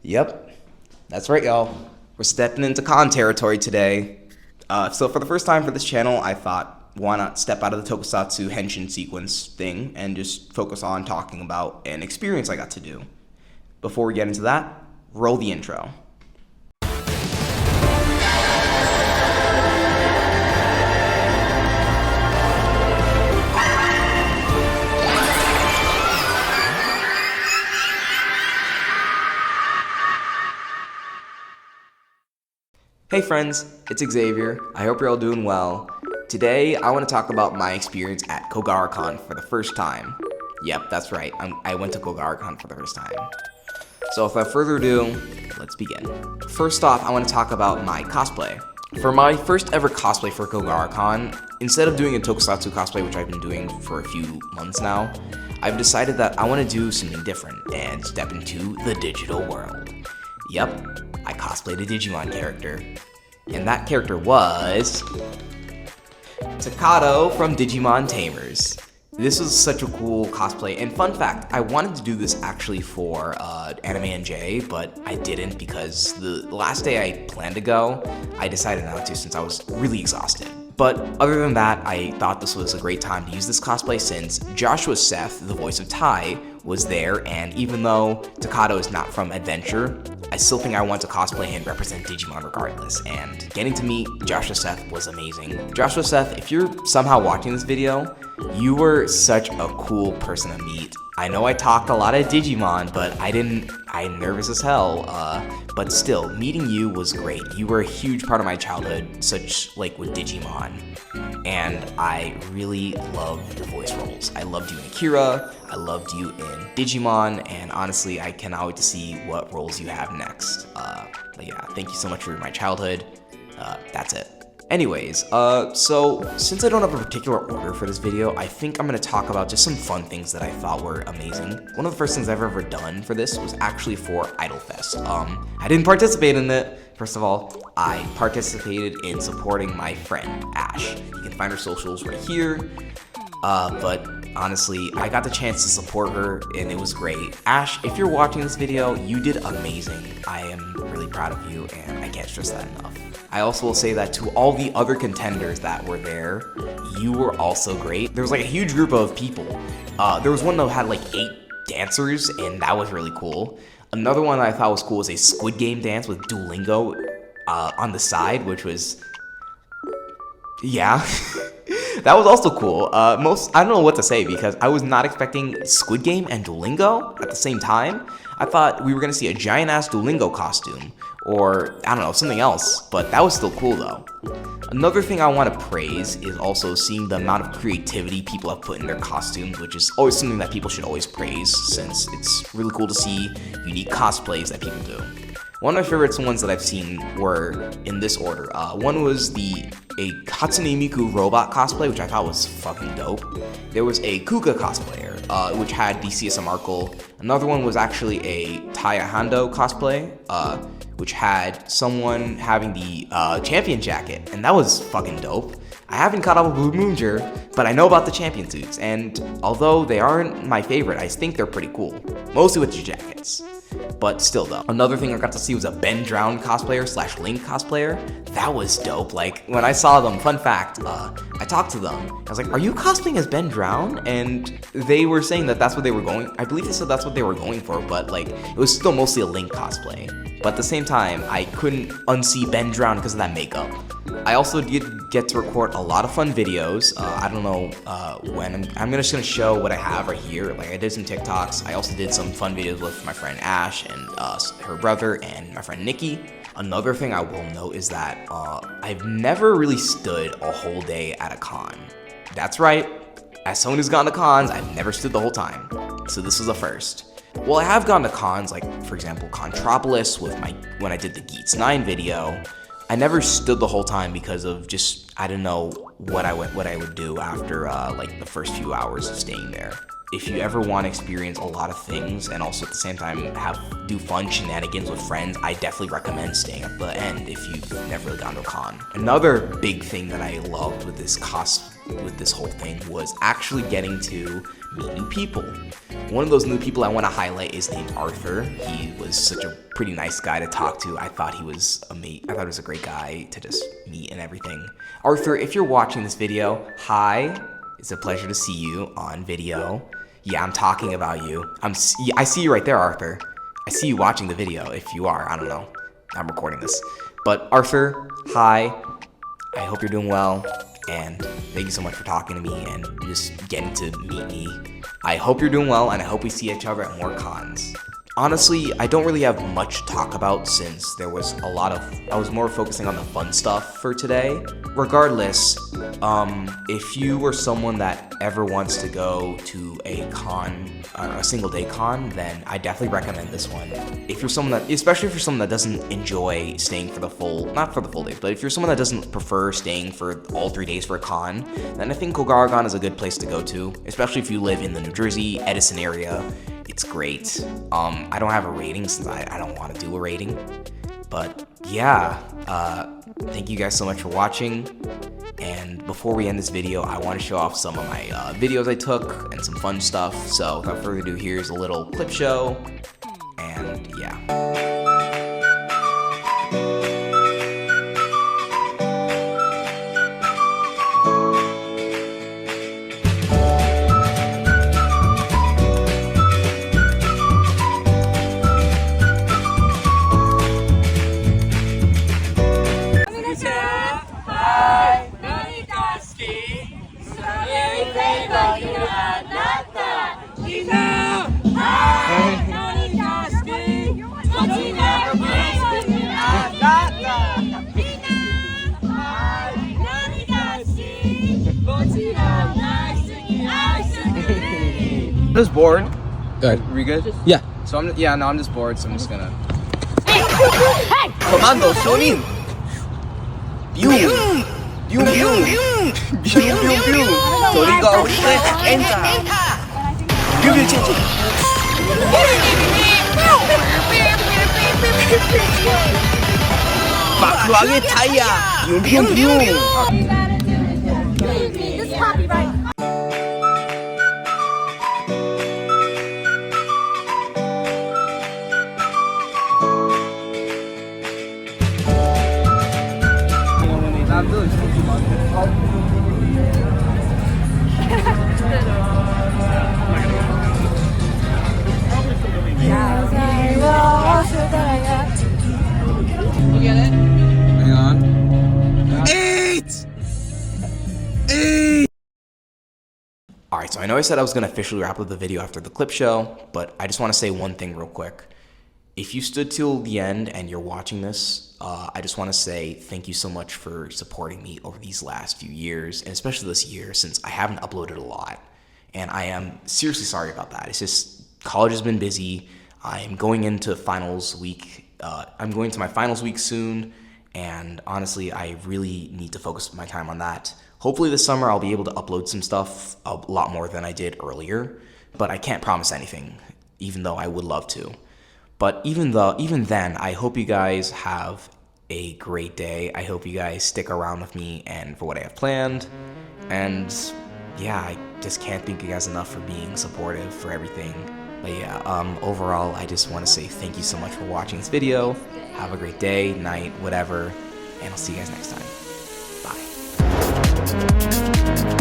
Yep, that's right, y'all. We're stepping into con territory today. So for the first time for this channel, I thought, why not step out of the Tokusatsu Henshin sequence thing and just focus on talking about an experience I got to do. Before we get into that, roll the intro. Hey friends, it's Xavier. I hope you're all doing well. Today, I want to talk about my experience at Kogaracon for the first time. Yep, that's right. I went to Kogaracon for the first time. So without further ado, let's begin. First off, I want to talk about my cosplay. For my first ever cosplay for Kogaracon, instead of doing a Tokusatsu cosplay, which I've been doing for a few months now, I've decided that I want to do something different and step into the digital world. Yep, I cosplayed a Digimon character, and that character was Takato from Digimon Tamers. This was such a cool cosplay, and fun fact, I wanted to do this actually for Anime NJ, but I didn't because the last day I planned to go, I decided not to since I was really exhausted. But other than that, I thought this was a great time to use this cosplay since Joshua Seth, the voice of Tai, was there, and even though Takato is not from Adventure, I still think I want to cosplay and represent Digimon regardless, and getting to meet Joshua Seth was amazing. Joshua Seth, if you're somehow watching this video, you were such a cool person to meet. I know I talked a lot of Digimon, but I'm nervous as hell, but still, meeting you was great. You were a huge part of my childhood, such like with Digimon, and I really loved your voice roles. I loved you in Akira, I loved you in Digimon, and honestly, I cannot wait to see what roles you have next. But yeah, thank you so much for my childhood. That's it. Anyways, so since I don't have a particular order for this video, I think I'm going to talk about just some fun things that I thought were amazing. One of the first things I've ever done for this was actually for Idol Fest. I didn't participate in it. First of all, I participated in supporting my friend, Ash. You can find her socials right here. But honestly, I got the chance to support her and it was great. Ash, if you're watching this video, you did amazing. I am really proud of you and I can't stress that enough. I also will say that to all the other contenders that were there, you were also great. There was like a huge group of people. There was one that had like 8 dancers and that was really cool. Another one that I thought was cool was a Squid Game dance with Duolingo on the side, which was, yeah. That was also cool. I don't know what to say because I was not expecting Squid Game and Duolingo at the same time. I thought we were gonna see a giant ass Duolingo costume or I don't know, something else, but that was still cool though. Another thing I want to praise is also seeing the amount of creativity people have put in their costumes, which is always something that people should always praise since it's really cool to see unique cosplays that people do. One of my favorite ones that I've seen were in this order. One was a Hatsune Miku robot cosplay, which I thought was fucking dope. There was a Kuka cosplayer, which had the CSM Arkle. Another one was actually a Taya Hando cosplay, which had someone having the champion jacket, and that was fucking dope. I haven't caught up with Blue Moonger, but I know about the champion suits, and although they aren't my favorite, I think they're pretty cool, mostly with the jackets. But still though. Another thing I got to see was a Ben Drown cosplayer / Link cosplayer. That was dope. Like when I saw them, fun fact, I talked to them. I was like, are you cosplaying as Ben Drown? And they were saying that that's what they were going, I believe they said that's what they were going for, but like it was still mostly a Link cosplay. But at the same time, I couldn't unsee Ben Drown because of that makeup. I also did get to record a lot of fun videos. I don't know when. I'm just gonna show what I have right here. Like I did some TikToks. I also did some fun videos with my friend Ash and her brother and my friend Nikki. Another thing I will note is that I've never really stood a whole day at a con. That's right. As someone who's gone to cons, I've never stood the whole time. So this was a first. Well, I have gone to cons, like for example, Contropolis when I did the Geats 9 video. I never stood the whole time because of just, I didn't know what I would do after like the first few hours of staying there. If you ever want to experience a lot of things and also at the same time do fun shenanigans with friends, I definitely recommend staying at the end if you've never really gone to a con. Another big thing that I loved with this with this whole thing was actually getting to meet new people. One of those new people I want to highlight is named Arthur. He was such a pretty nice guy to talk to. I thought he was I thought he was a great guy to just meet and everything. Arthur, if you're watching this video, hi. It's a pleasure to see you on video. Yeah, I'm talking about you. I see you right there, Arthur. I see you watching the video. If you are, I don't know. I'm recording this. But Arthur, hi. I hope you're doing well. And thank you so much for talking to me and just getting to meet me. I hope you're doing well, and I hope we see each other at more cons. Honestly, I don't really have much to talk about since there was a lot of, I was more focusing on the fun stuff for today. Regardless, if you were someone that ever wants to go to a con, a single day con, then I definitely recommend this one. If you're someone that, especially if you're someone that doesn't enjoy staying for the full, not for the full day, but if you're someone that doesn't prefer staying for all 3 days for a con, then I think Kogaracon is a good place to go to, especially if you live in the New Jersey, Edison area. It's great. I don't have a rating since I don't want to do a rating. But yeah, thank you guys so much for watching. And before we end this video, I want to show off some of my videos I took and some fun stuff. So without further ado, here's a little clip show. And yeah. I'm just bored. Good. Are we good? Yeah. So I'm just bored, so I'm just gonna. Commando, Shonin! Biu! Biu, biu! Biu, biu, biu! Toriga orite, enter! Biu, biu, chin, chin! Bakuage taya! Biu, biu, biu! This copyright. You get it? Hang on. 8! Alright, so I know I said I was going to officially wrap up the video after the clip show, but I just want to say one thing real quick. If you stood till the end and you're watching this, I just want to say thank you so much for supporting me over these last few years, and especially this year since I haven't uploaded a lot. And I am seriously sorry about that. It's just college has been busy. I'm going into finals week. I'm going to my finals week soon, and honestly, I really need to focus my time on that. Hopefully this summer I'll be able to upload some stuff a lot more than I did earlier, but I can't promise anything, even though I would love to. But even then, I hope you guys have a great day. I hope you guys stick around with me and for what I have planned. And yeah, I just can't thank you guys enough for being supportive for everything. But yeah, overall, I just want to say thank you so much for watching this video. Have a great day, night, whatever, and I'll see you guys next time. Bye.